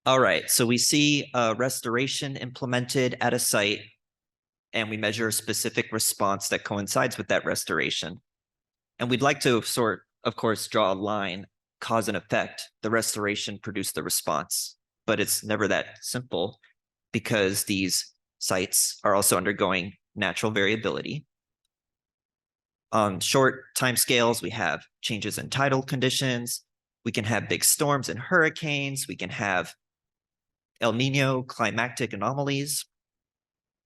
All right, so we see a restoration implemented at a site, and we measure a specific response that coincides with that restoration. And we'd like to of course, draw a line, cause and effect. The restoration produced the response, but it's never that simple because these sites are also undergoing natural variability. On short timescales, we have changes in tidal conditions. We can have big storms and hurricanes. We can have El Nino climatic anomalies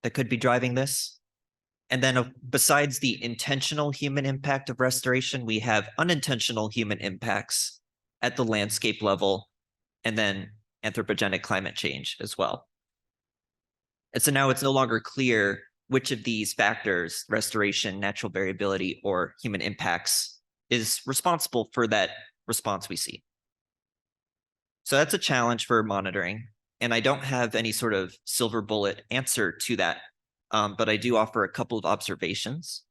that could be driving this. And then besides the intentional human impact of restoration, we have unintentional human impacts at the landscape level, and then anthropogenic climate change as well. And so now it's no longer clear which of these factors, restoration, natural variability, or human impacts, is responsible for that response we see. So that's a challenge for monitoring. And I don't have any sort of silver bullet answer to that, but I do offer a couple of observations.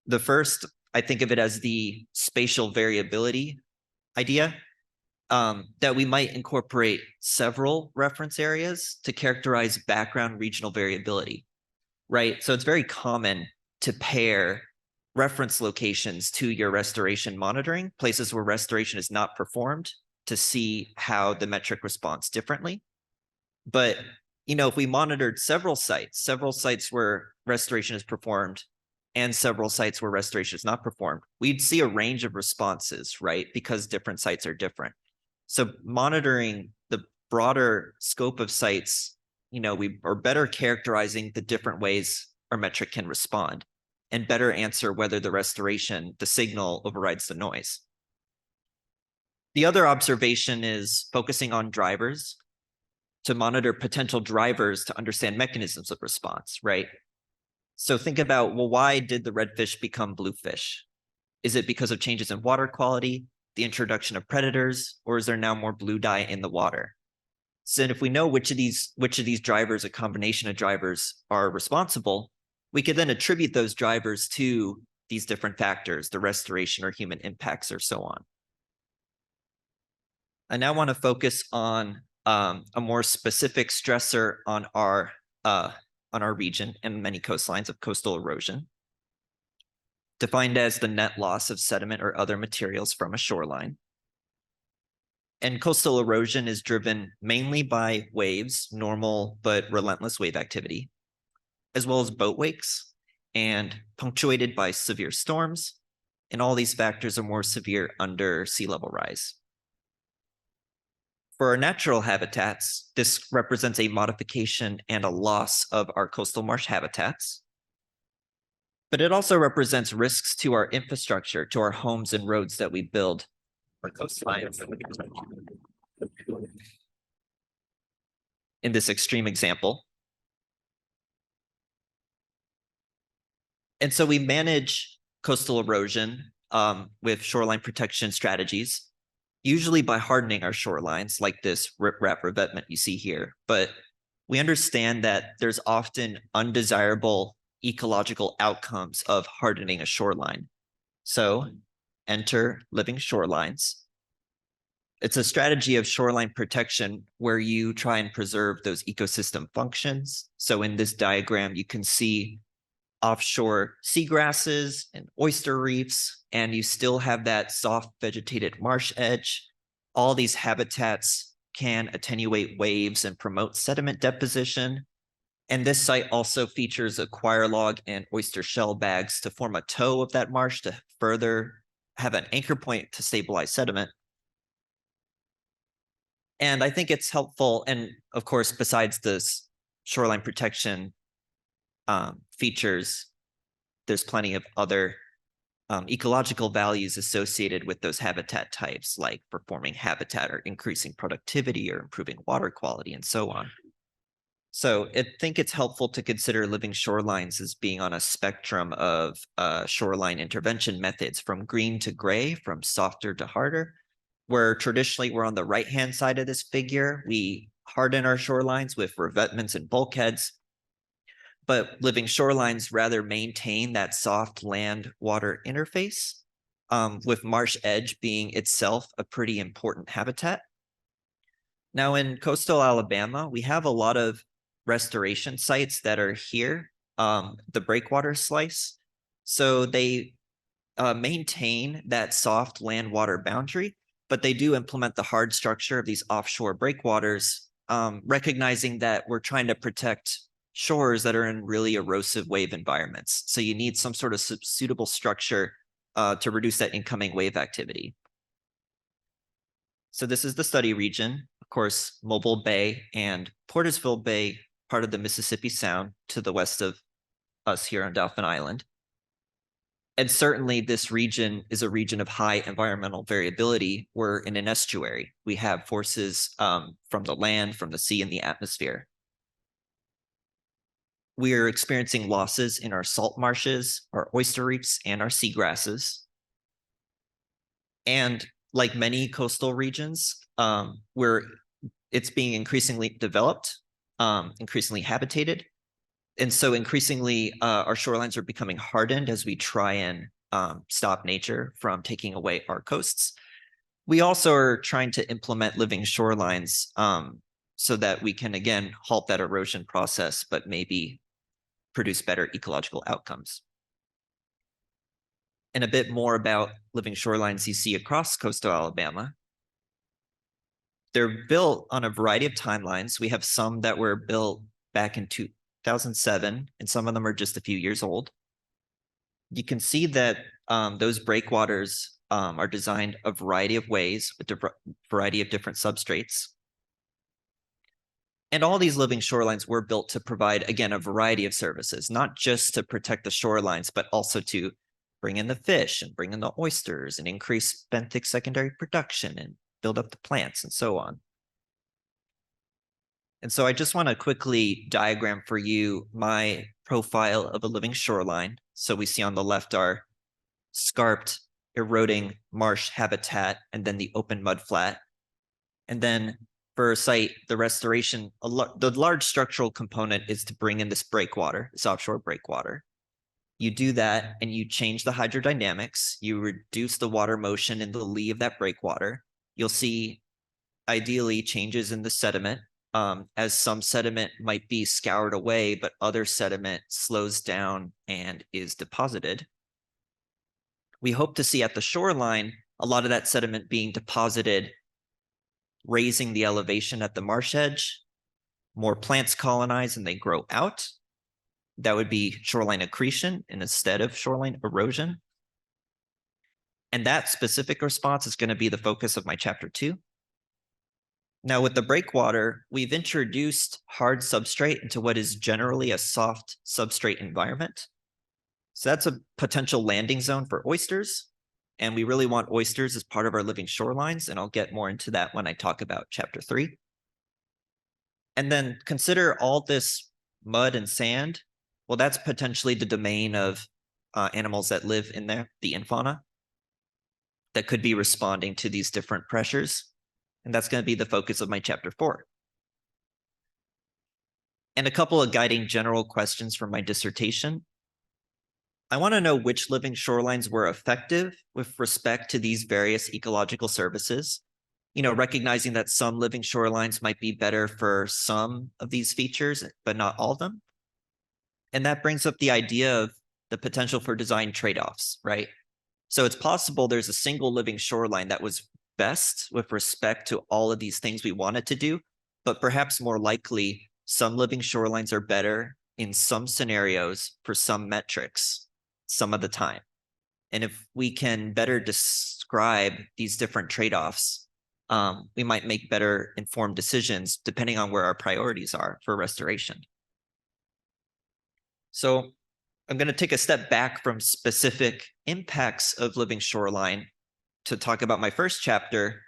The first, I think of it as the spatial variability idea, that we might incorporate several reference areas to characterize background regional variability, right? So it's very common to pair reference locations to your restoration monitoring, places where restoration is not performed, to see how the metric responds differently. But, if we monitored several sites where restoration is performed and several sites where restoration is not performed, we'd see a range of responses, right? Because different sites are different. So monitoring the broader scope of sites, we are better characterizing the different ways our metric can respond and better answer whether the signal overrides the noise. The other observation is focusing on drivers to monitor potential drivers to understand mechanisms of response, right? So think about, well, why did the redfish become bluefish? Is it because of changes in water quality, the introduction of predators, or is there now more blue dye in the water? So if we know which of these drivers, a combination of drivers, are responsible, we could then attribute those drivers to these different factors, the restoration or human impacts or so on. I now want to focus on a more specific stressor on our region and many coastlines of coastal erosion, defined as the net loss of sediment or other materials from a shoreline. And coastal erosion is driven mainly by waves, normal but relentless wave activity, as well as boat wakes, and punctuated by severe storms. And all these factors are more severe under sea level rise. For our natural habitats, this represents a modification and a loss of our coastal marsh habitats. But it also represents risks to our infrastructure, to our homes and roads that we build for coastlines. In this extreme example. And so we manage coastal erosion with shoreline protection strategies, usually by hardening our shorelines, like this riprap revetment you see here. But we understand that there's often undesirable ecological outcomes of hardening a shoreline. So enter living shorelines. It's a strategy of shoreline protection where you try and preserve those ecosystem functions. So in this diagram, you can see offshore seagrasses and oyster reefs, and you still have that soft vegetated marsh edge. All these habitats can attenuate waves and promote sediment deposition. And this site also features aquarium log and oyster shell bags to form a toe of that marsh to further have an anchor point to stabilize sediment. And I think it's helpful, and of course, besides this shoreline protection features, there's plenty of other ecological values associated with those habitat types, like performing habitat or increasing productivity or improving water quality and so on. So I think it's helpful to consider living shorelines as being on a spectrum of shoreline intervention methods, from green to gray, from softer to harder, where traditionally we're on the right-hand side of this figure. We harden our shorelines with revetments and bulkheads, but living shorelines rather maintain that soft land-water interface, with marsh edge being itself a pretty important habitat. Now in coastal Alabama, we have a lot of restoration sites that are here, the breakwater slice. So they maintain that soft land-water boundary, but they do implement the hard structure of these offshore breakwaters, recognizing that we're trying to protect shores that are in really erosive wave environments. So you need some sort of suitable structure to reduce that incoming wave activity. So this is the study region, of course, Mobile Bay and Portersville Bay, part of the Mississippi Sound to the west of us here on Dauphin Island. And certainly this region is a region of high environmental variability. We're in an estuary. We have forces from the land, from the sea, and the atmosphere. We are experiencing losses in our salt marshes, our oyster reefs, and our seagrasses. And like many coastal regions, it's being increasingly developed, increasingly habitated. And so increasingly, our shorelines are becoming hardened as we try and stop nature from taking away our coasts. We also are trying to implement living shorelines so that we can, again, halt that erosion process, but maybe produce better ecological outcomes. And a bit more about living shorelines you see across coastal Alabama. They're built on a variety of timelines. We have some that were built back in 2007, and some of them are just a few years old. You can see that those breakwaters are designed a variety of ways with a variety of different substrates. And all these living shorelines were built to provide, again, a variety of services, not just to protect the shorelines, but also to bring in the fish and bring in the oysters and increase benthic secondary production and build up the plants and so on. And so I just want to quickly diagram for you my profile of a living shoreline. So we see on the left our scarped, eroding marsh habitat, and then the open mudflat. And then for a site, the restoration, the large structural component is to bring in this breakwater, this offshore breakwater. You do that and you change the hydrodynamics. You reduce the water motion in the lee of that breakwater. You'll see ideally changes in the sediment, as some sediment might be scoured away, but other sediment slows down and is deposited. We hope to see at the shoreline a lot of that sediment being deposited, raising the elevation at the marsh edge. More plants colonize and they grow out. That would be shoreline accretion instead of shoreline erosion. And that specific response is going to be the focus of my chapter 2. Now with the breakwater, we've introduced hard substrate into what is generally a soft substrate environment. So that's a potential landing zone for oysters. And we really want oysters as part of our living shorelines. And I'll get more into that when I talk about chapter 3. And then consider all this mud and sand. Well, that's potentially the domain of animals that live in there, the infauna, that could be responding to these different pressures. And that's going to be the focus of my chapter 4. And a couple of guiding general questions from my dissertation. I want to know which living shorelines were effective with respect to these various ecological services, recognizing that some living shorelines might be better for some of these features, but not all of them. And that brings up the idea of the potential for design trade-offs, right? So it's possible there's a single living shoreline that was best with respect to all of these things we wanted to do, but perhaps more likely some living shorelines are better in some scenarios for some metrics some of the time. And if we can better describe these different trade-offs, we might make better informed decisions depending on where our priorities are for restoration. So I'm going to take a step back from specific impacts of living shoreline to talk about my first chapter,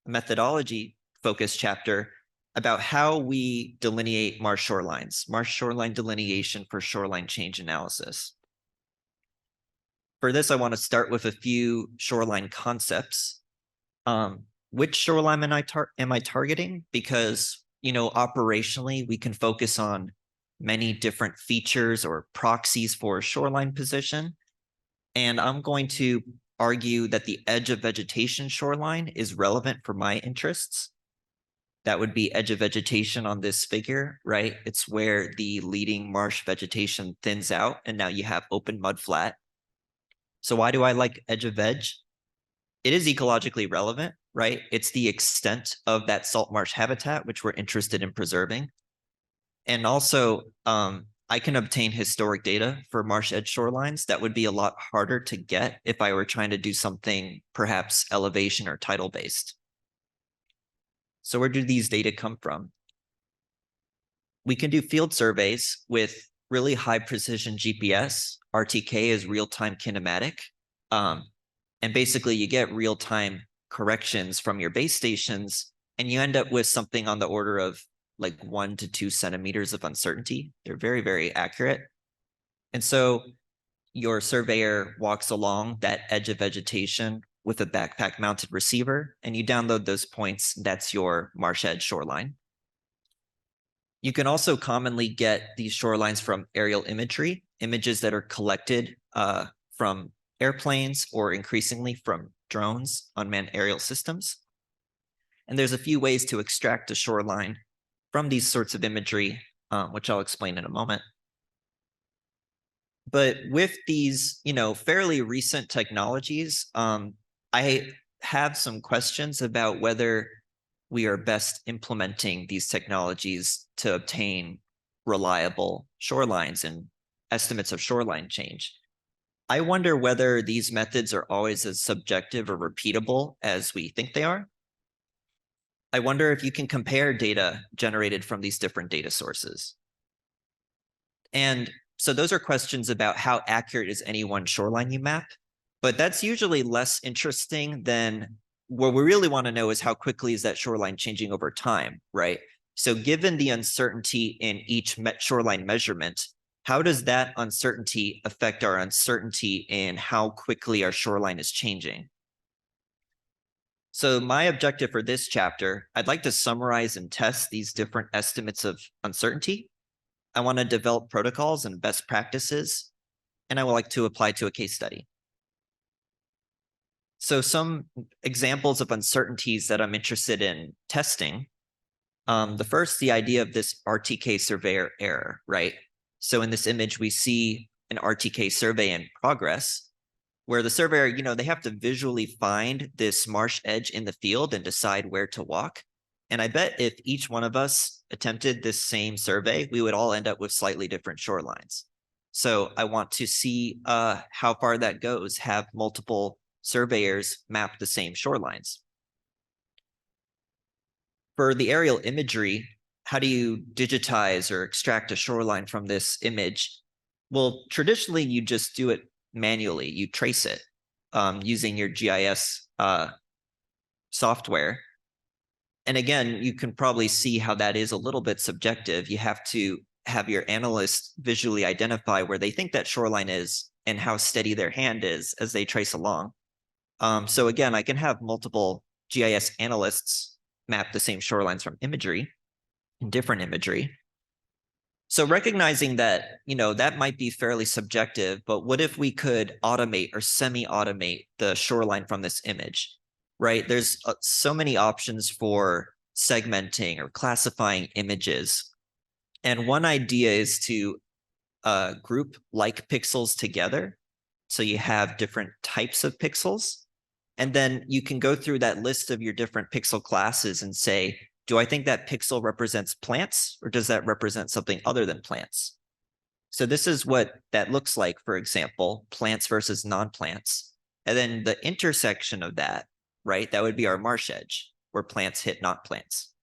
a methodology focused chapter about how we delineate marsh shoreline delineation for shoreline change analysis. For this, I want to start with a few shoreline concepts. Which shoreline am I targeting? Because, operationally, we can focus on many different features or proxies for shoreline position. And I'm going to argue that the edge of vegetation shoreline is relevant for my interests. That would be edge of vegetation on this figure, right? It's where the leading marsh vegetation thins out, and now you have open mud flat. So why do I like edge of veg? It is ecologically relevant, right? It's the extent of that salt marsh habitat, which we're interested in preserving. And also, I can obtain historic data for marsh edge shorelines that would be a lot harder to get if I were trying to do something perhaps elevation or tidal based. So where do these data come from? We can do field surveys with really high precision GPS. RTK is real-time kinematic. And basically you get real-time corrections from your base stations, and you end up with something on the order of like 1 to 2 centimeters of uncertainty. They're very, very accurate. And so your surveyor walks along that edge of vegetation with a backpack mounted receiver, and you download those points. That's your marsh edge shoreline. You can also commonly get these shorelines from aerial imagery, images that are collected from airplanes or increasingly from drones, unmanned aerial systems. And there's a few ways to extract a shoreline from these sorts of imagery, which I'll explain in a moment. But with these, fairly recent technologies, I have some questions about whether we are best implementing these technologies to obtain reliable shorelines and estimates of shoreline change. I wonder whether these methods are always as subjective or repeatable as we think they are. I wonder if you can compare data generated from these different data sources. And so those are questions about how accurate is any one shoreline you map, but that's usually less interesting than what we really want to know is how quickly is that shoreline changing over time, right? So given the uncertainty in each shoreline measurement, how does that uncertainty affect our uncertainty in how quickly our shoreline is changing? So my objective for this chapter, I'd like to summarize and test these different estimates of uncertainty. I want to develop protocols and best practices, and I would like to apply to a case study. So some examples of uncertainties that I'm interested in testing. The first, the idea of this RTK surveyor error, right? So in this image, we see an RTK survey in progress where the surveyor, they have to visually find this marsh edge in the field and decide where to walk. And I bet if each one of us attempted this same survey, we would all end up with slightly different shorelines. So I want to see how far that goes, have multiple surveyors map the same shorelines. For the aerial imagery, how do you digitize or extract a shoreline from this image? Well, traditionally, you just do it manually. You trace it using your GIS software. And again, you can probably see how that is a little bit subjective. You have to have your analyst visually identify where they think that shoreline is and how steady their hand is as they trace along. So again, I can have multiple GIS analysts map the same shorelines from imagery, different imagery. So recognizing that, that might be fairly subjective, but what if we could automate or semi-automate the shoreline from this image, right? There's so many options for segmenting or classifying images. And one idea is to group like pixels together. So you have different types of pixels. And then you can go through that list of your different pixel classes and say, do I think that pixel represents plants or does that represent something other than plants? So this is what that looks like, for example, plants versus non-plants. And then the intersection of that, right, that would be our marsh edge where plants hit non-plants.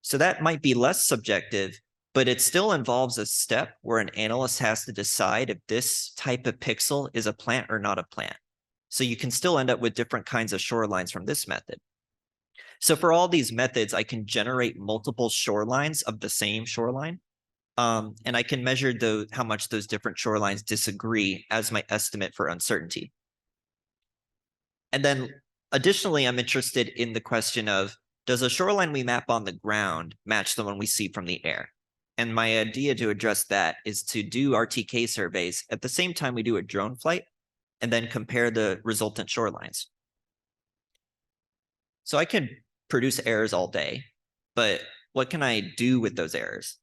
So that might be less subjective, but it still involves a step where an analyst has to decide if this type of pixel is a plant or not a plant. So you can still end up with different kinds of shorelines from this method. So for all these methods, I can generate multiple shorelines of the same shoreline. And I can measure how much those different shorelines disagree as my estimate for uncertainty. And then additionally, I'm interested in the question of, does a shoreline we map on the ground match the one we see from the air? And my idea to address that is to do RTK surveys at the same time we do a drone flight, and then compare the resultant shorelines. So I can produce errors all day. But what can I do with those errors?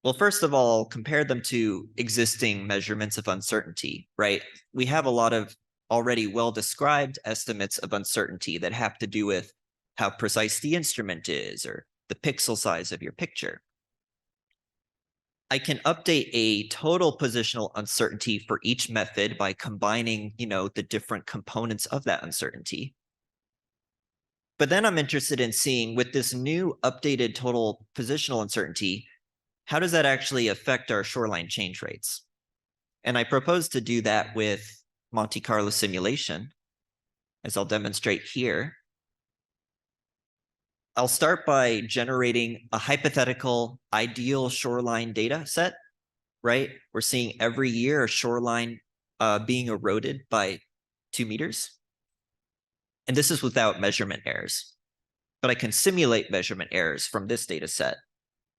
Well, first of all, compare them to existing measurements of uncertainty, right? We have a lot of already well-described estimates of uncertainty that have to do with how precise the instrument is or the pixel size of your picture. I can update a total positional uncertainty for each method by combining, the different components of that uncertainty. But then I'm interested in seeing, with this new updated total positional uncertainty, how does that actually affect our shoreline change rates? And I propose to do that with Monte Carlo simulation, as I'll demonstrate here. I'll start by generating a hypothetical ideal shoreline data set, right? We're seeing every year a shoreline being eroded by 2 meters. And this is without measurement errors. But I can simulate measurement errors from this data set.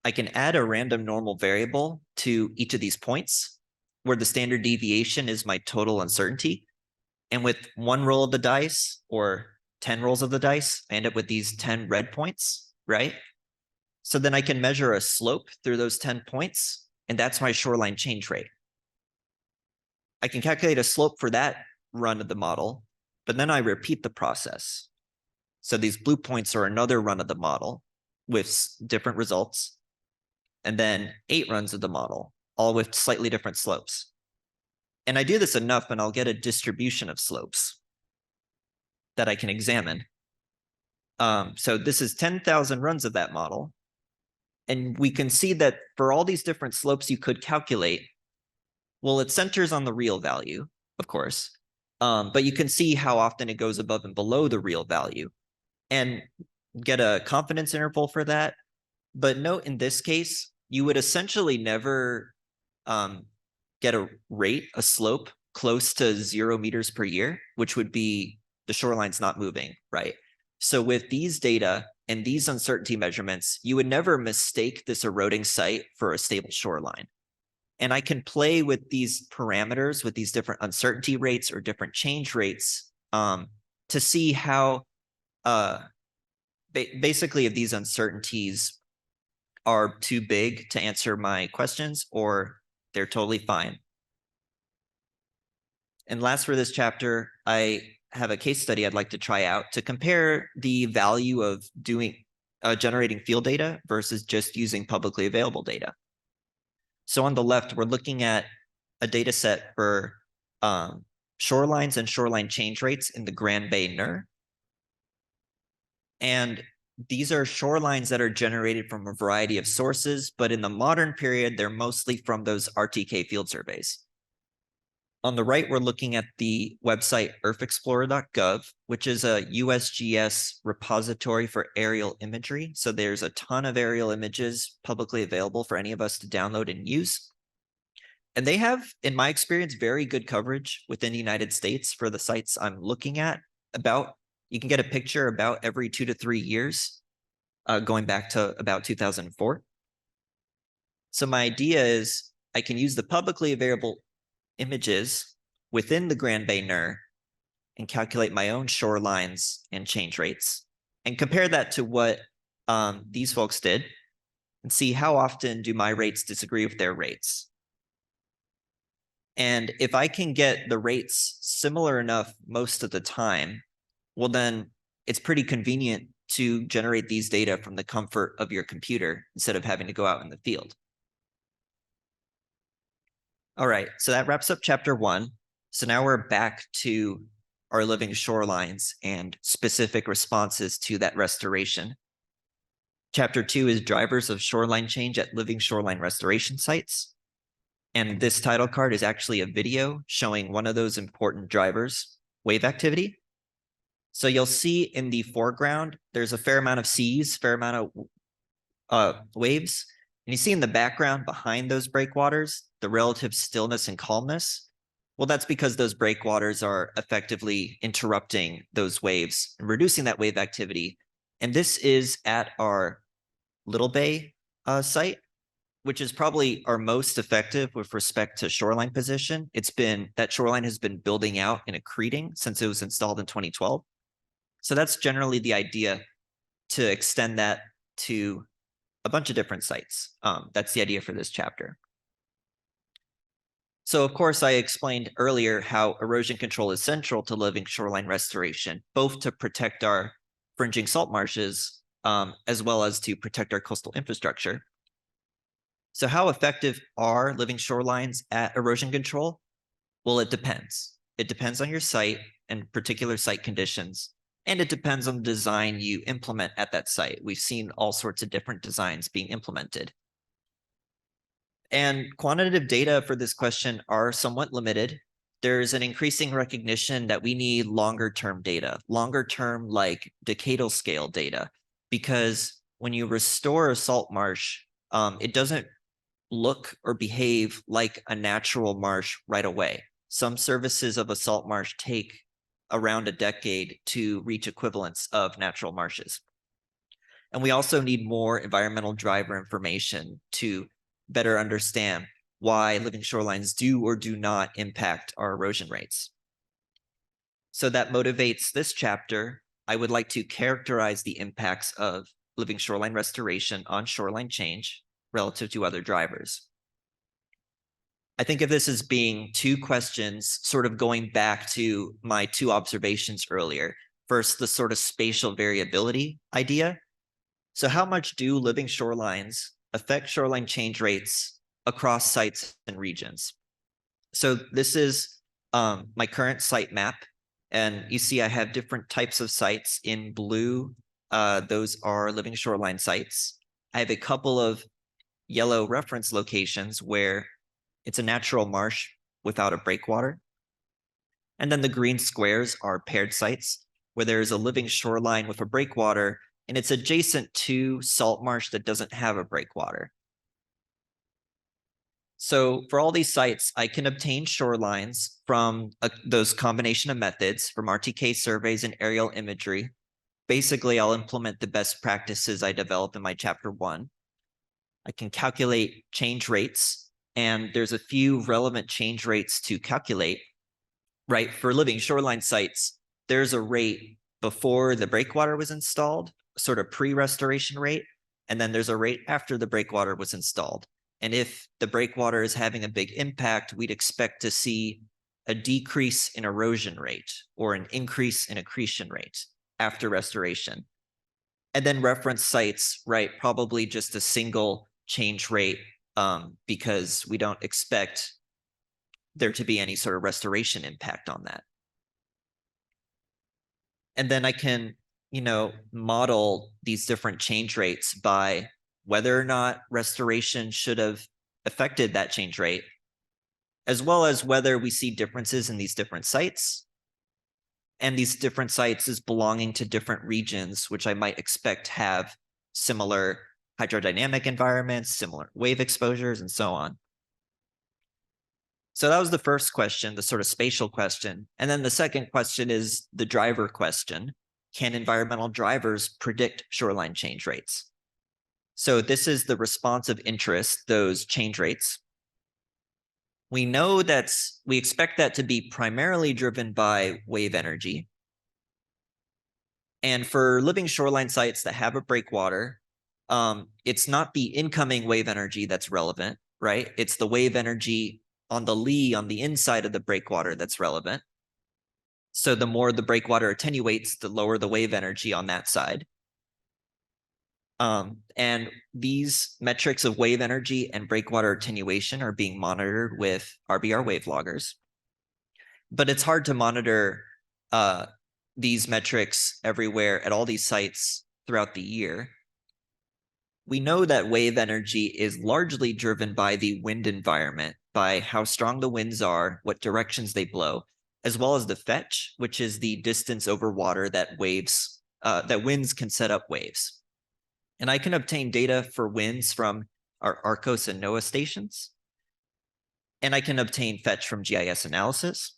I can add a random normal variable to each of these points where the standard deviation is my total uncertainty. And with 1 roll of the dice or 10 rolls of the dice, I end up with these 10 red points, right? So then I can measure a slope through those 10 points, and that's my shoreline change rate. I can calculate a slope for that run of the model, but then I repeat the process. So these blue points are another run of the model with different results, and then 8 runs of the model, all with slightly different slopes. And I do this enough and I'll get a distribution of slopes that I can examine. So this is 10,000 runs of that model. And we can see that for all these different slopes you could calculate, well, it centers on the real value, of course. But you can see how often it goes above and below the real value and get a confidence interval for that. But note in this case, you would essentially never get a slope close to 0 meters per year, which would be the shoreline's not moving, right? So with these data and these uncertainty measurements, you would never mistake this eroding site for a stable shoreline. And I can play with these parameters, with these different uncertainty rates or different change rates to see how basically if these uncertainties are too big to answer my questions or they're totally fine. And last for this chapter, I have a case study I'd like to try out to compare the value of generating field data versus just using publicly available data. So on the left, we're looking at a data set for shorelines and shoreline change rates in the Grand Bay Nure. And these are shorelines that are generated from a variety of sources, but in the modern period, they're mostly from those RTK field surveys. On the right, we're looking at the website earthexplorer.gov, which is a USGS repository for aerial imagery. So there's a ton of aerial images publicly available for any of us to download and use. And they have, in my experience, very good coverage within the United States for the sites I'm looking at. You can get a picture about every 2 to 3 years, going back to about 2004. So my idea is I can use the publicly available images within the Grand Bay Nure and calculate my own shorelines and change rates and compare that to what these folks did and see how often do my rates disagree with their rates. And if I can get the rates similar enough most of the time, well, then it's pretty convenient to generate these data from the comfort of your computer instead of having to go out in the field. All right, so that wraps up chapter 1. So now we're back to our living shorelines and specific responses to that restoration. Chapter 2 is drivers of shoreline change at living shoreline restoration sites. And this title card is actually a video showing one of those important drivers, wave activity. So you'll see in the foreground, there's a fair amount of seas, fair amount of waves. And you see in the background behind those breakwaters, the relative stillness and calmness. Well, that's because those breakwaters are effectively interrupting those waves and reducing that wave activity. And this is at our Little Bay site, which is probably our most effective with respect to shoreline position. That shoreline has been building out and accreting since it was installed in 2012. So that's generally the idea to extend that to a bunch of different sites. That's the idea for this chapter. So of course, I explained earlier how erosion control is central to living shoreline restoration, both to protect our fringing salt marshes, as well as to protect our coastal infrastructure. So how effective are living shorelines at erosion control? Well, it depends. It depends on your site and particular site conditions, and it depends on the design you implement at that site. We've seen all sorts of different designs being implemented. And quantitative data for this question are somewhat limited. There's an increasing recognition that we need longer term data, longer term like decadal scale data, because when you restore a salt marsh, it doesn't look or behave like a natural marsh right away. Some services of a salt marsh take around a decade to reach equivalence of natural marshes. And we also need more environmental driver information to better understand why living shorelines do or do not impact our erosion rates. So that motivates this chapter. I would like to characterize the impacts of living shoreline restoration on shoreline change relative to other drivers. I think of this as being two questions, sort of going back to my two observations earlier. First, the sort of spatial variability idea. So how much do living shorelines affect shoreline change rates across sites and regions? So this is my current site map. And you see I have different types of sites in blue. Those are living shoreline sites. I have a couple of yellow reference locations where it's a natural marsh without a breakwater. And then the green squares are paired sites where there is a living shoreline with a breakwater, and it's adjacent to salt marsh that doesn't have a breakwater. So for all these sites, I can obtain shorelines from those combination of methods from RTK surveys and aerial imagery. Basically, I'll implement the best practices I develop in my chapter 1. I can calculate change rates, and there's a few relevant change rates to calculate, right? For living shoreline sites, there's a rate before the breakwater was installed, sort of pre-restoration rate, and then there's a rate after the breakwater was installed. And if the breakwater is having a big impact, we'd expect to see a decrease in erosion rate or an increase in accretion rate after restoration. And then reference sites, right? Probably just a single change rate because we don't expect there to be any sort of restoration impact on that. And then I can, model these different change rates by whether or not restoration should have affected that change rate, as well as whether we see differences in these different sites, and these different sites is belonging to different regions, which I might expect have similar hydrodynamic environments, similar wave exposures, and so on. So that was the first question, the sort of spatial question. And then the second question is the driver question. Can environmental drivers predict shoreline change rates? So this is the response of interest, those change rates. We know we expect that to be primarily driven by wave energy. And for living shoreline sites that have a breakwater, it's not the incoming wave energy that's relevant, right? It's the wave energy on the lee, on the inside of the breakwater that's relevant. So the more the breakwater attenuates, the lower the wave energy on that side. And these metrics of wave energy and breakwater attenuation are being monitored with RBR wave loggers. But it's hard to monitor these metrics everywhere at all these sites throughout the year. We know that wave energy is largely driven by the wind environment, by how strong the winds are, what directions they blow, as well as the fetch, which is the distance over water that winds can set up waves. And I can obtain data for winds from our ARCOS and NOAA stations. And I can obtain fetch from GIS analysis.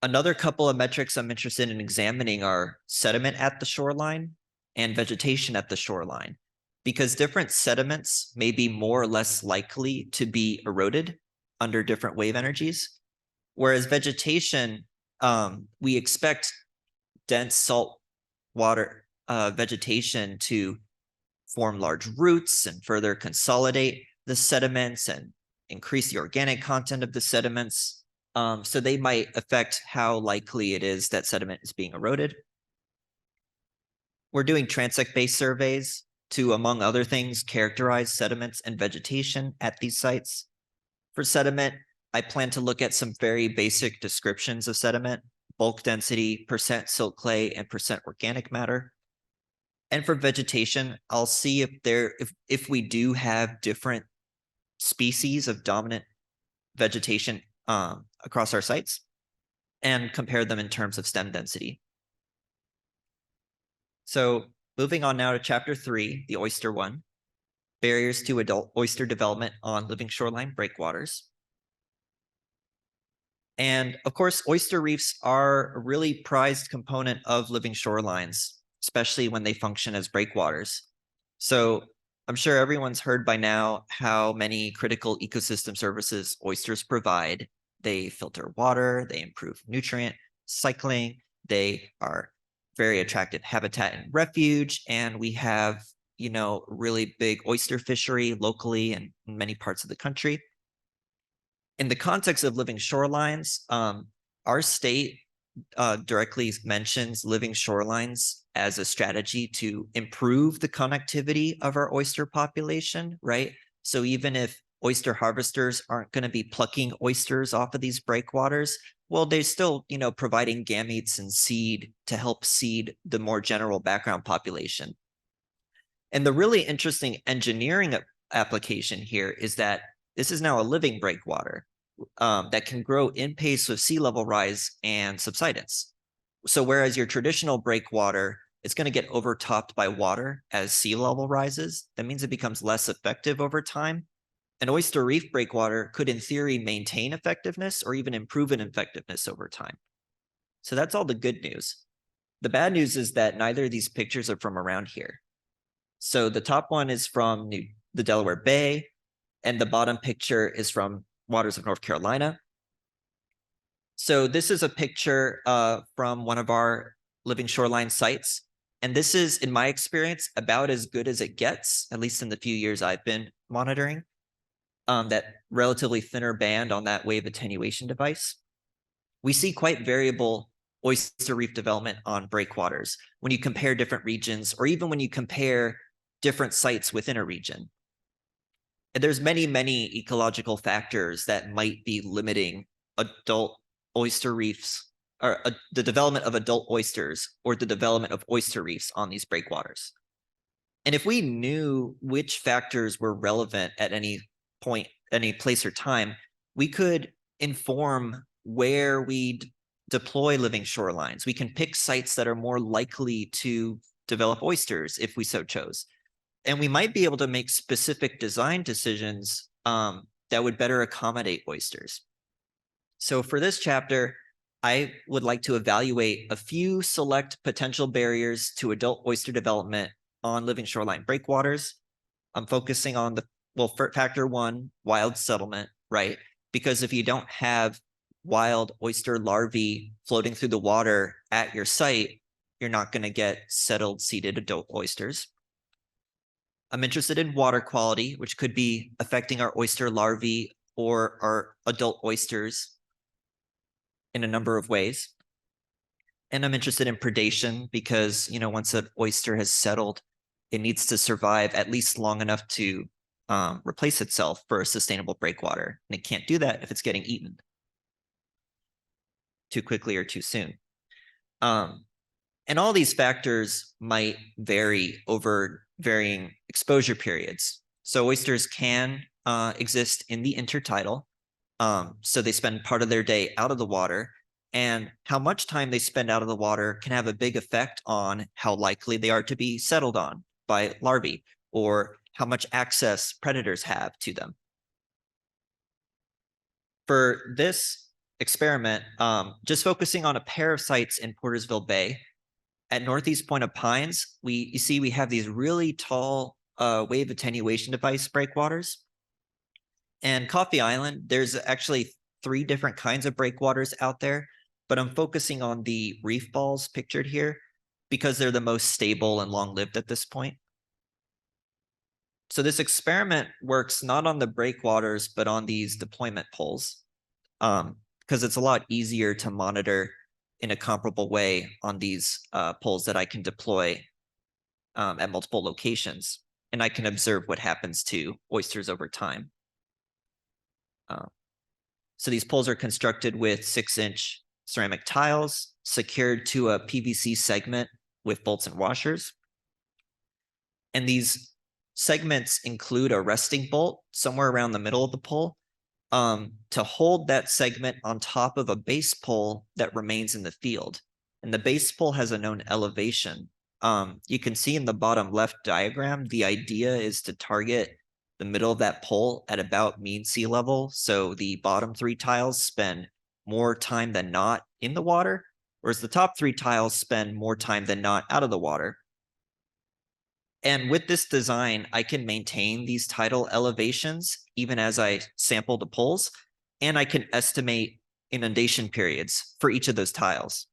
Another couple of metrics I'm interested in examining are sediment at the shoreline and vegetation at the shoreline, because different sediments may be more or less likely to be eroded under different wave energies. Whereas vegetation, we expect dense salt water vegetation to form large roots and further consolidate the sediments and increase the organic content of the sediments. So they might affect how likely it is that sediment is being eroded. We're doing transect-based surveys to, among other things, characterize sediments and vegetation at these sites. For sediment, I plan to look at some very basic descriptions of sediment: bulk density, percent silt clay, and percent organic matter. And for vegetation, I'll see if we do have different species of dominant vegetation across our sites, and compare them in terms of stem density. So moving on now to chapter 3, the oyster one, barriers to adult oyster development on living shoreline breakwaters. And of course, oyster reefs are a really prized component of living shorelines, especially when they function as breakwaters. So I'm sure everyone's heard by now how many critical ecosystem services oysters provide. They filter water, they improve nutrient cycling, they are very attractive habitat and refuge, and we have, really big oyster fishery locally and in many parts of the country. In the context of living shorelines, our state directly mentions living shorelines as a strategy to improve the connectivity of our oyster population, right? So even if oyster harvesters aren't going to be plucking oysters off of these breakwaters, well, they're still, providing gametes and seed to help seed the more general background population. And the really interesting engineering application here is that this is now a living breakwater that can grow in pace with sea level rise and subsidence. So whereas your traditional breakwater is going to get overtopped by water as sea level rises, that means it becomes less effective over time. An oyster reef breakwater could, in theory, maintain effectiveness or even improve in effectiveness over time. So that's all the good news. The bad news is that neither of these pictures are from around here. So the top one is from the Delaware Bay, and the bottom picture is from waters of North Carolina. So this is a picture from one of our living shoreline sites. And this is, in my experience, about as good as it gets, at least in the few years I've been monitoring. That relatively thinner band on that wave attenuation device. We see quite variable oyster reef development on breakwaters when you compare different regions, or even when you compare different sites within a region. And there's many, many ecological factors that might be limiting adult oyster reefs, or the development of adult oysters, or the development of oyster reefs on these breakwaters. And if we knew which factors were relevant at any point, any place or time, we could inform where we deploy living shorelines. We can pick sites that are more likely to develop oysters if we so chose. And we might be able to make specific design decisions that would better accommodate oysters. So for this chapter, I would like to evaluate a few select potential barriers to adult oyster development on living shoreline breakwaters. I'm focusing on factor one, wild settlement, right? Because if you don't have wild oyster larvae floating through the water at your site, you're not going to get settled, seeded adult oysters. I'm interested in water quality, which could be affecting our oyster larvae or our adult oysters in a number of ways. And I'm interested in predation because, once an oyster has settled, it needs to survive at least long enough to replace itself for a sustainable breakwater. And it can't do that if it's getting eaten too quickly or too soon. And all these factors might vary over varying exposure periods. So oysters can exist in the intertidal. So they spend part of their day out of the water, and how much time they spend out of the water can have a big effect on how likely they are to be settled on by larvae, or how much access predators have to them. For this experiment, just focusing on a pair of sites in Portersville Bay, at Northeast Point of Pines, you see we have these really tall wave attenuation device breakwaters. And Coffee Island, there's actually 3 different kinds of breakwaters out there, but I'm focusing on the reef balls pictured here because they're the most stable and long-lived at this point. So this experiment works not on the breakwaters, but on these deployment poles, because it's a lot easier to monitor in a comparable way on these poles that I can deploy at multiple locations, and I can observe what happens to oysters over time. So these poles are constructed with 6-inch ceramic tiles secured to a PVC segment with bolts and washers. And these segments include a resting bolt somewhere around the middle of the pole to hold that segment on top of a base pole that remains in the field. And the base pole has a known elevation. You can see in the bottom left diagram, the idea is to target the middle of that pole at about mean sea level. So the bottom 3 tiles spend more time than not in the water, whereas the top 3 tiles spend more time than not out of the water. And with this design, I can maintain these tidal elevations even as I sample the poles, and I can estimate inundation periods for each of those tiles.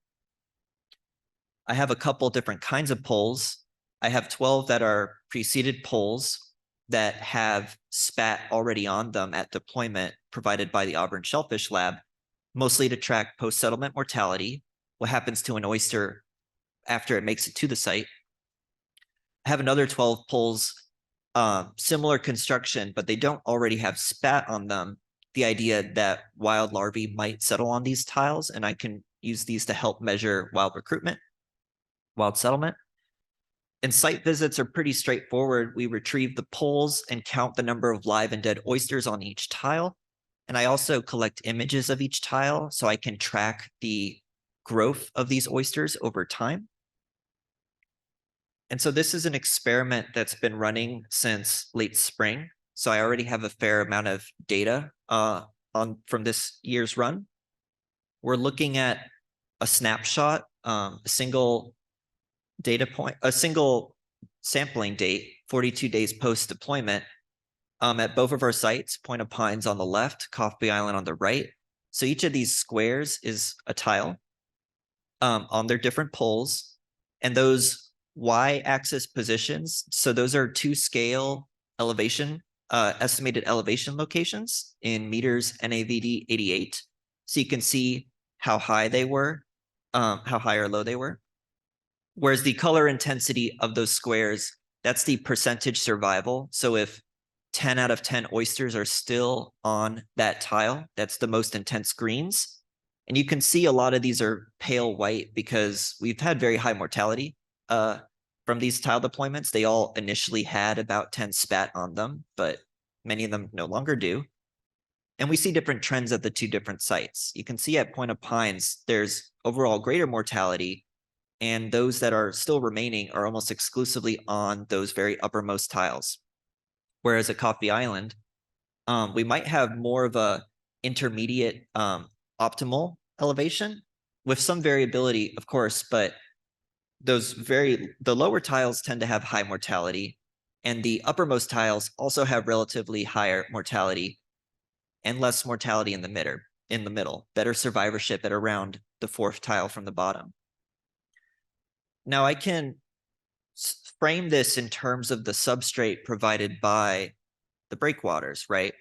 I have a couple different kinds of poles. I have 12 that are preceded poles that have spat already on them at deployment provided by the Auburn Shellfish Lab, mostly to track post-settlement mortality, what happens to an oyster after it makes it to the site. I have another 12 poles, similar construction, but they don't already have spat on them. The idea that wild larvae might settle on these tiles, and I can use these to help measure wild recruitment, wild settlement. And site visits are pretty straightforward. We retrieve the poles and count the number of live and dead oysters on each tile. And I also collect images of each tile so I can track the growth of these oysters over time. And so this is an experiment that's been running since late spring. So I already have a fair amount of data from this year's run. We're looking at a snapshot, a single data point, a single sampling date, 42 days post deployment, at both of our sites, Point of Pines on the left, Coffee Island on the right. So each of these squares is a tile on their different poles, and those y-axis positions, so those are 2-scale elevation, estimated elevation locations in meters NAVD 88. So you can see how high they were, how high or low they were. Whereas the color intensity of those squares, that's the percentage survival. So if 10 out of 10 oysters are still on that tile, that's the most intense greens. And you can see a lot of these are pale white because we've had very high mortality from these tile deployments. They all initially had about 10 spat on them, but many of them no longer do. And we see different trends at the 2 different sites. You can see at Point of Pines, there's overall greater mortality, and those that are still remaining are almost exclusively on those very uppermost tiles. Whereas at Coffee Island, we might have more of a intermediate optimal elevation with some variability, of course, but the lower tiles tend to have high mortality, and the uppermost tiles also have relatively higher mortality and less mortality in the middle, better survivorship at around the 4th tile from the bottom. Now I can frame this in terms of the substrate provided by the breakwaters, right?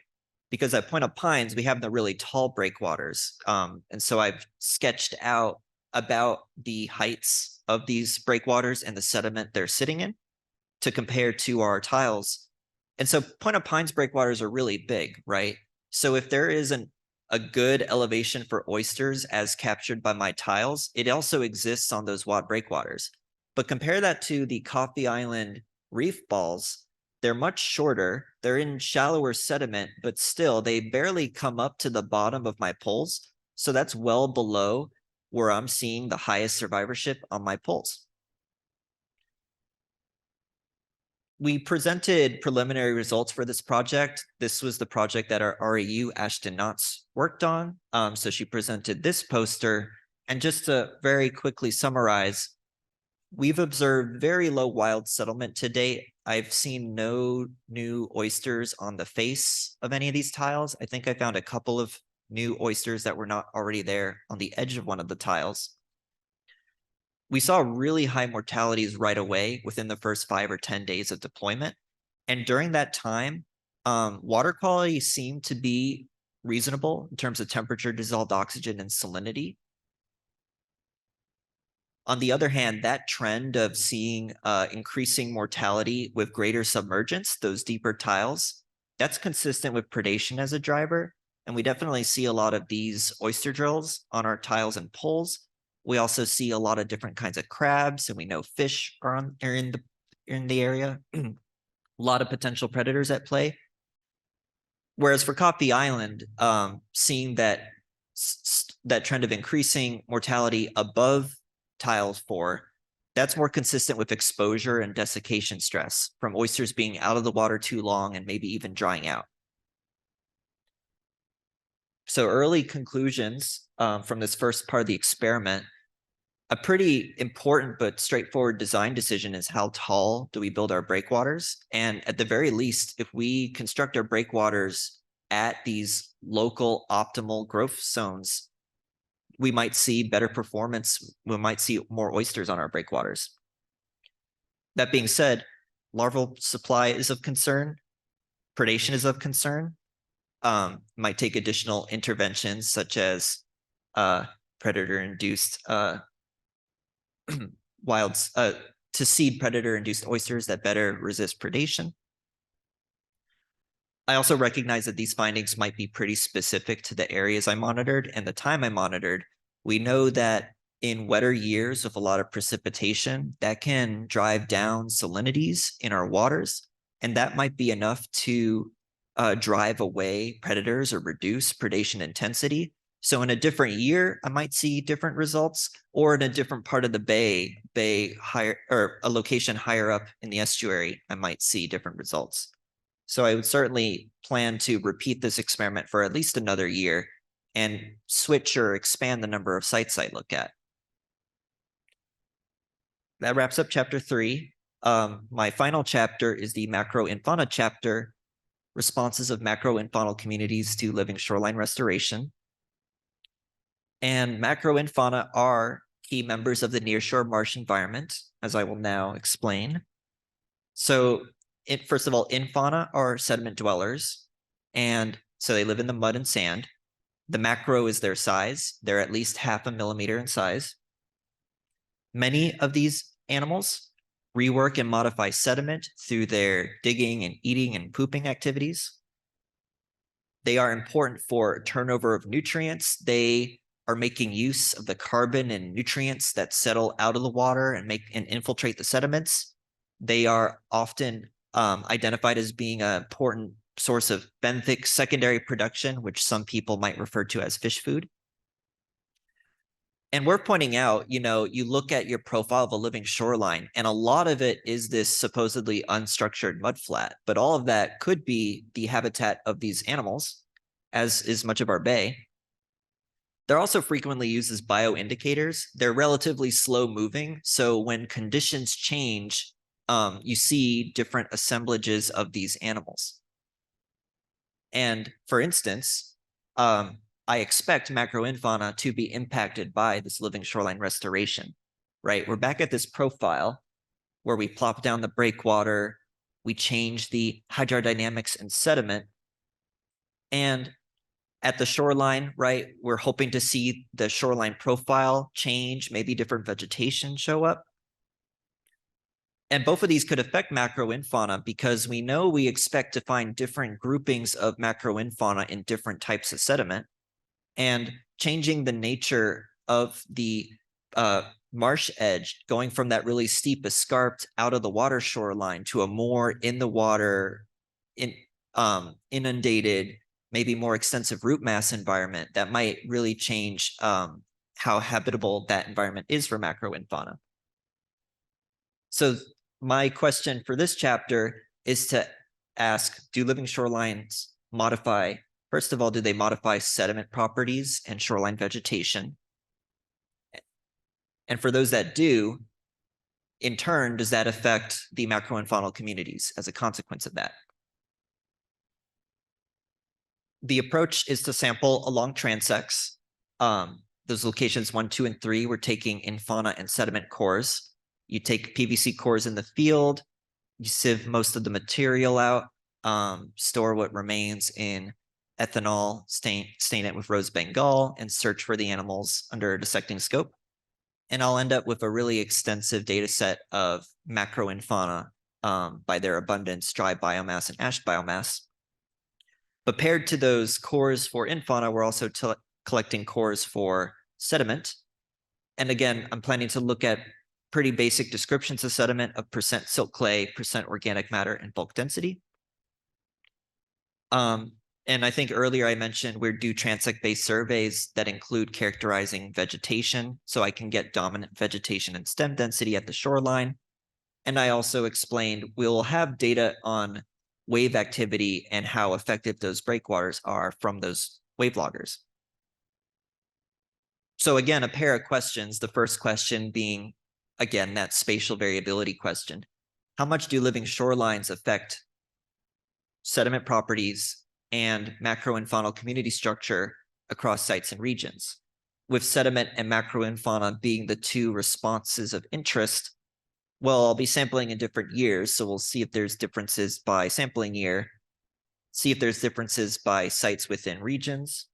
Because at Point of Pines, we have the really tall breakwaters. And so I've sketched out about the heights of these breakwaters and the sediment they're sitting in to compare to our tiles. And so Point of Pines breakwaters are really big, right? So if there isn't a good elevation for oysters as captured by my tiles, it also exists on those WAD breakwaters. But compare that to the Coffee Island reef balls. They're much shorter. They're in shallower sediment, but still they barely come up to the bottom of my poles. So that's well below where I'm seeing the highest survivorship on my poles. We presented preliminary results for this project. This was the project that our REU Ashton Knotts worked on. So she presented this poster. And just to very quickly summarize, we've observed very low wild settlement to date. I've seen no new oysters on the face of any of these tiles. I think I found a couple of new oysters that were not already there on the edge of one of the tiles. we saw really high mortalities right away within the first 5 or 10 days of deployment. And during that time, water quality seemed to be reasonable in terms of temperature, dissolved oxygen, and salinity. On the other hand, that trend of seeing increasing mortality with greater submergence, those deeper tiles, that's consistent with predation as a driver. And we definitely see a lot of these oyster drills on our tiles and poles. We also see a lot of different kinds of crabs, and we know fish are in the area. A lot of potential predators at play. Whereas for Coffee Island, seeing that trend of increasing mortality above tile 4, that's more consistent with exposure and desiccation stress from oysters being out of the water too long and maybe even drying out. So early conclusions from this first part of the experiment, a pretty important but straightforward design decision is how tall do we build our breakwaters? And at the very least, if we construct our breakwaters at these local optimal growth zones, we might see better performance. We might see more oysters on our breakwaters. That being said, larval supply is of concern. Predation is of concern. Might take additional interventions such as predator-induced to seed predator-induced oysters that better resist predation. I also recognize that these findings might be pretty specific to the areas I monitored and the time I monitored. We know that in wetter years with a lot of precipitation, that can drive down salinities in our waters, and that might be enough to drive away predators or reduce predation intensity. So in a different year, I might see different results, or in a different part of the bay higher, or a location higher up in the estuary, I might see different results. So I would certainly plan to repeat this experiment for at least another year and switch or expand the number of sites I look at. That wraps up chapter 3. My final chapter is the macroinfauna chapter, responses of macroinfaunal communities to living shoreline restoration. And macroinfauna are key members of the nearshore marsh environment, as I will now explain. So first of all, infauna are sediment dwellers, and so they live in the mud and sand. The macro is their size. They're at least 0.5 millimeter in size. Many of these animals rework and modify sediment through their digging and eating and pooping activities. They are important for turnover of nutrients. They are making use of the carbon and nutrients that settle out of the water and infiltrate the sediments. They are often identified as being an important source of benthic secondary production, which some people might refer to as fish food. And we're pointing out, you look at your profile of a living shoreline, and a lot of it is this supposedly unstructured mudflat, but all of that could be the habitat of these animals, as is much of our bay. They're also frequently used as bioindicators. They're relatively slow moving, so when conditions change, you see different assemblages of these animals. And for instance, I expect macroinfauna to be impacted by this living shoreline restoration, right? We're back at this profile where we plop down the breakwater, we change the hydrodynamics and sediment, and at the shoreline, right, we're hoping to see the shoreline profile change, maybe different vegetation show up. And both of these could affect macroinfauna because we know we expect to find different groupings of macroinfauna in different types of sediment. And changing the nature of the marsh edge, going from that really steep escarped out of the water shoreline to a more in the water, inundated, maybe more extensive root mass environment, that might really change how habitable that environment is for macroinfauna. So my question for this chapter is to ask, do living shorelines modify, first of all, do they modify sediment properties and shoreline vegetation? And for those that do, in turn, does that affect the macroinfaunal communities as a consequence of that? The approach is to sample along transects. those locations 1, 2, and 3, we're taking in fauna and sediment cores. You take PVC cores in the field, you sieve most of the material out, store what remains in ethanol, stain it with rose bengal, and search for the animals under a dissecting scope. And I'll end up with a really extensive data set of macroinfauna by their abundance, dry biomass, and ash biomass. But paired to those cores for infauna, we're also collecting cores for sediment. And again, I'm planning to look at pretty basic descriptions of sediment of percent silt clay, percent organic matter, and bulk density. And I think earlier I mentioned we're do transect-based surveys that include characterizing vegetation, so I can get dominant vegetation and stem density at the shoreline. And I also explained we'll have data on wave activity and how effective those breakwaters are from those wave loggers. So again, a pair of questions, the first question being, again, that spatial variability question. How much do living shorelines affect sediment properties and macroinfaunal community structure across sites and regions? With sediment and macroinfauna being the two responses of interest, well, I'll be sampling in different years, so we'll see if there's differences by sampling year, see if there's differences by sites within regions.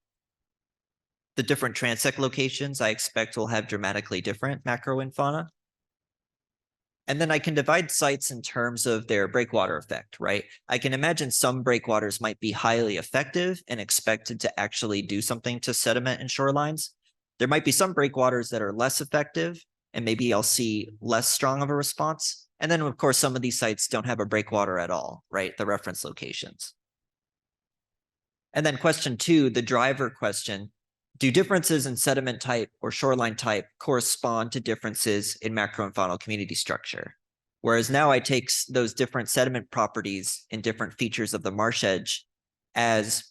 The different transect locations I expect will have dramatically different macroinfauna. And then I can divide sites in terms of their breakwater effect, right? I can imagine some breakwaters might be highly effective and expected to actually do something to sediment and shorelines. There might be some breakwaters that are less effective, and maybe I'll see less strong of a response. And then, of course, some of these sites don't have a breakwater at all, right? The reference locations. And then question 2, the driver question. Do differences in sediment type or shoreline type correspond to differences in macroinfaunal community structure? Whereas now I take those different sediment properties and different features of the marsh edge as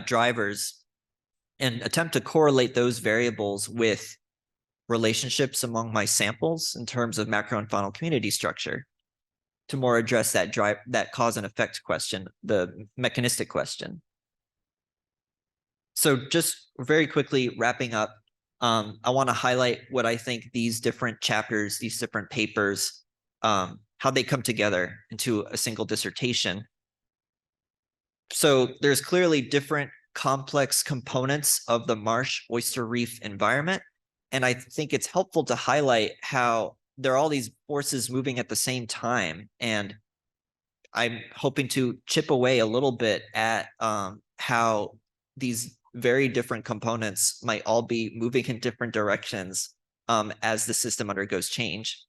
drivers and attempt to correlate those variables with relationships among my samples in terms of macroinfaunal community structure to more address that cause and effect question, the mechanistic question. So just very quickly wrapping up, I want to highlight what I think these different chapters, these different papers, how they come together into a single dissertation. So there's clearly different complex components of the marsh oyster reef environment. And I think it's helpful to highlight how there are all these forces moving at the same time. And I'm hoping to chip away a little bit at how these very different components might all be moving in different directions as the system undergoes change.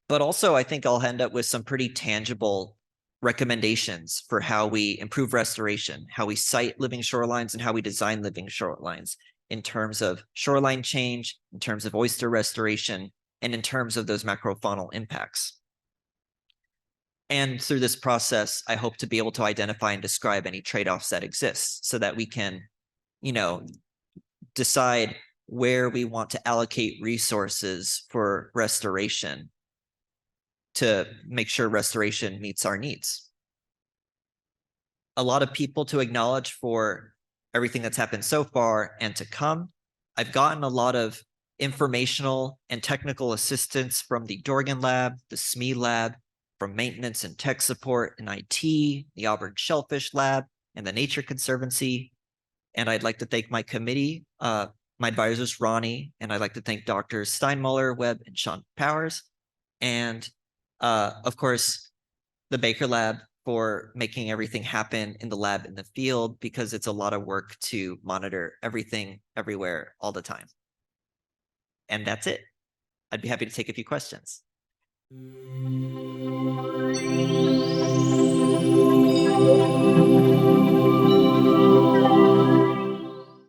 But also, I think I'll end up with some pretty tangible recommendations for how we improve restoration, how we site living shorelines, and how we design living shorelines in terms of shoreline change, in terms of oyster restoration, and in terms of those macrofaunal impacts. And through this process, I hope to be able to identify and describe any trade-offs that exist so that we can, decide where we want to allocate resources for restoration to make sure restoration meets our needs. A lot of people to acknowledge for everything that's happened so far and to come. I've gotten a lot of informational and technical assistance from the Dorgan Lab, the SME Lab, from maintenance and tech support in IT, the Auburn Shellfish Lab, and the Nature Conservancy. And I'd like to thank my committee, my advisors, Ronnie, and I'd like to thank Drs. Steinmuller, Webb, and Sean Powers. And of course, the Baker Lab for making everything happen in the lab in the field, because it's a lot of work to monitor everything everywhere all the time. And that's it. I'd be happy to take a few questions.